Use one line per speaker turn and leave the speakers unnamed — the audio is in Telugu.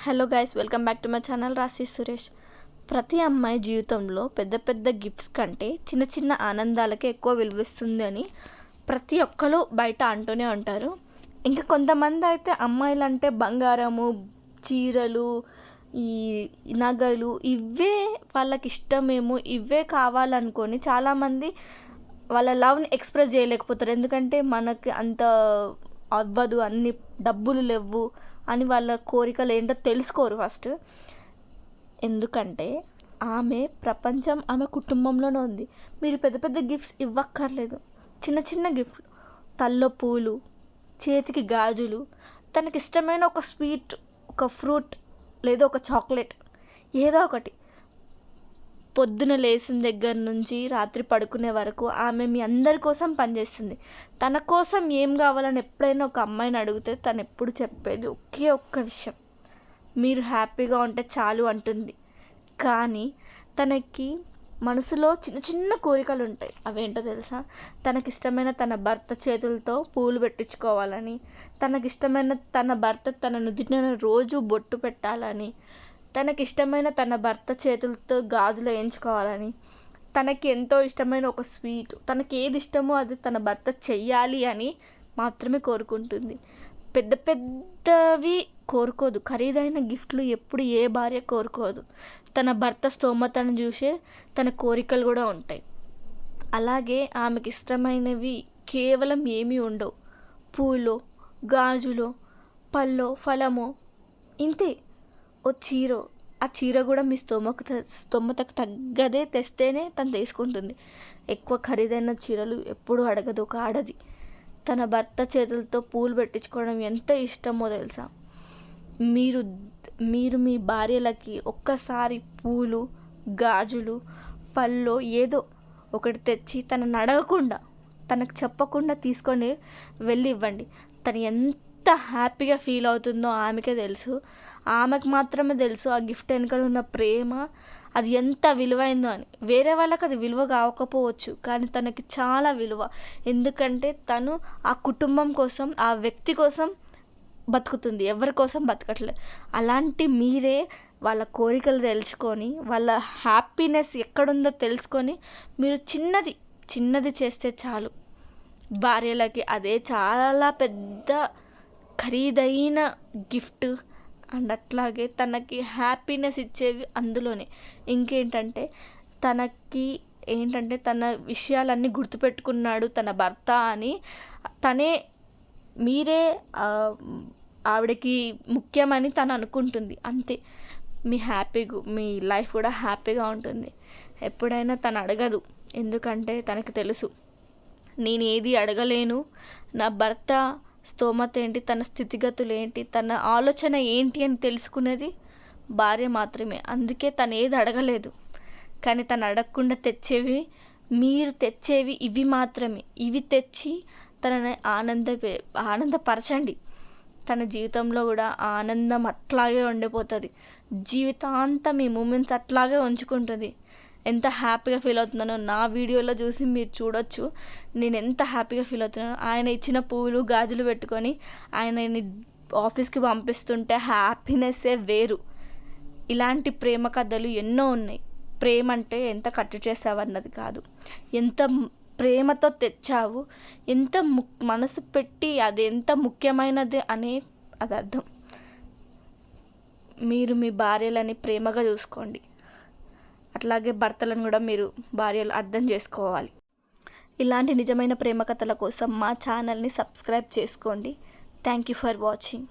Hello guys, welcome back to my channel రాశి సురేష్. ప్రతి అమ్మాయి జీవితంలో పెద్ద పెద్ద గిఫ్ట్స్ కంటే చిన్న చిన్న ఆనందాలకే ఎక్కువ విలువిస్తుంది అని ప్రతి ఒక్కరు బయట అంటూనే ఉంటారు. ఇంకా కొంతమంది అయితే అమ్మాయిలు అంటే బంగారము, చీరలు, ఈ నగలు ఇవే వాళ్ళకి ఇష్టమేమో, ఇవే కావాలనుకొని చాలామంది వాళ్ళ లవ్ని ఎక్స్ప్రెస్ చేయలేకపోతారు. ఎందుకంటే మనకి అంత అవ్వదు, అన్ని డబ్బులు లేవు అని వాళ్ళ కోరికలు ఏంటో తెలుసుకోరు ఫస్ట్. ఎందుకంటే ఆమె ప్రపంచం ఆమె కుటుంబంలోనే ఉంది. మీరు పెద్ద పెద్ద గిఫ్ట్స్ ఇవ్వక్కర్లేదు, చిన్న చిన్న గిఫ్ట్లు, తల్లో పూలు, చేతికి గాజులు, తనకి ఇష్టమైన ఒక స్వీట్, ఒక ఫ్రూట్ లేదా ఒక చాక్లెట్, ఏదో ఒకటి. పొద్దున లేచిన దగ్గర నుంచి రాత్రి పడుకునే వరకు ఆమె మీ అందరి కోసం పనిచేస్తుంది. తన కోసం ఏం కావాలని ఎప్పుడైనా ఒక అమ్మాయిని అడిగితే తను ఎప్పుడు చెప్పేది ఒకే ఒక్క విషయం, మీరు హ్యాపీగా ఉంటే చాలు అంటుంది. కానీ తనకి మనసులో చిన్న చిన్న కోరికలు ఉంటాయి. అవేంటో తెలుసా? తనకిష్టమైన తన భర్త చేతులతో పూలు పెట్టించుకోవాలని, తనకిష్టమైన తన భర్త తన నుదుటిన రోజు బొట్టు పెట్టాలని, తనకిష్టమైన తన భర్త చేతులతో గాజులు వేయించుకోవాలని, తనకి ఎంతో ఇష్టమైన ఒక స్వీట్, తనకి ఏది ఇష్టమో అది తన భర్త చెయ్యాలి అని మాత్రమే కోరుకుంటుంది. పెద్ద పెద్దవి కోరుకోదు. ఖరీదైన గిఫ్ట్లు ఎప్పుడు ఏ భార్య కోరుకోదు. తన భర్త స్తోమతను చూసే తన కోరికలు కూడా ఉంటాయి. అలాగే ఆమెకి ఇష్టమైనవి కేవలం ఏమీ ఉండవు. పూలో, గాజులో, పళ్ళో, ఫలమో, ఇంతే. ఓ చీర, ఆ చీర కూడా మీ స్తోమతకు తగ్గదే తెస్తేనే తను తీసుకుంటుంది. ఎక్కువ ఖరీదైన చీరలు ఎప్పుడు అడగదు ఒక ఆడది. తన భర్త చేతులతో పూలు పెట్టించుకోవడం ఎంత ఇష్టమో తెలుసా? మీరు మీ భార్యలకి ఒక్కసారి పూలు, గాజులు, పళ్ళో ఏదో ఒకటి తెచ్చి తనని అడగకుండా, తనకు చెప్పకుండా తీసుకొని వెళ్ళి ఇవ్వండి. తను ఎంత హ్యాపీగా ఫీల్ అవుతుందో ఆమెకే తెలుసు. ఆమెకు మాత్రమే తెలుసు ఆ గిఫ్ట్ వెనకాల ఉన్న ప్రేమ అది ఎంత విలువైందో అని. వేరే వాళ్ళకి అది విలువ కాకపోవచ్చు, కానీ తనకి చాలా విలువ. ఎందుకంటే తను ఆ కుటుంబం కోసం, ఆ వ్యక్తి కోసం బతుకుతుంది, ఎవరి కోసం బతకట్లేదు. అలాంటి మీరే వాళ్ళ కోరికలు తెలుసుకొని, వాళ్ళ హ్యాపీనెస్ ఎక్కడుందో తెలుసుకొని మీరు చిన్నది చేస్తే చాలు. భార్యలకి అదే చాలా పెద్ద ఖరీదైన గిఫ్ట్. అండ్ అట్లాగే తనకి హ్యాపీనెస్ ఇచ్చేవి అందులోనే. ఇంకేంటంటే తన విషయాలన్నీ గుర్తుపెట్టుకున్నాడు తన భర్త అని మీరే ఆవిడకి ముఖ్యమని తను అనుకుంటుంది. అంతే. మీ లైఫ్ కూడా హ్యాపీగా ఉంటుంది. ఎప్పుడైనా తను అడగదు, ఎందుకంటే తనకు తెలుసు నేను ఏది అడగలేను. నా భర్త స్తోమత ఏంటి, తన స్థితిగతులు ఏంటి, తన ఆలోచన ఏంటి అని తెలుసుకునేది భార్య మాత్రమే. అందుకే తను ఏది అడగలేదు. కానీ తను అడగకుండా మీరు తెచ్చేవి ఇవి మాత్రమే. ఇవి తెచ్చి తనని ఆనందపరచండి. తన జీవితంలో కూడా ఆనందం అట్లాగే ఉండిపోతుంది. జీవితాంతం ఈ మూమెంట్స్ అట్లాగే ఉంచుకుంటుంది. ఎంత హ్యాపీగా ఫీల్ అవుతున్నానో నా వీడియోలో చూసి మీరు చూడొచ్చు. నేను ఎంత హ్యాపీగా ఫీల్ అవుతున్నానో. ఆయన ఇచ్చిన పూలు, గాజులు పెట్టుకొని ఆయనని ఆఫీస్కి పంపిస్తుంటే హ్యాపీనెస్సే వేరు. ఇలాంటి ప్రేమ కథలు ఎన్నో ఉన్నాయి. ప్రేమ అంటే ఎంత ఖర్చు చేసావన్నది కాదు, ఎంత ప్రేమతో తెచ్చావు, ఎంత మనసు పెట్టి అది ఎంత ముఖ్యమైనది అనే అది అర్థం. మీరు మీ భార్యలని ప్రేమగా చూసుకోండి. అట్లాగే భర్తలను కూడా మీరు భార్యలు అర్థం చేసుకోవాలి. ఇలాంటి నిజమైన ప్రేమ కథల కోసం మా ఛానల్ని సబ్స్క్రైబ్ చేసుకోండి. Thank you for watching.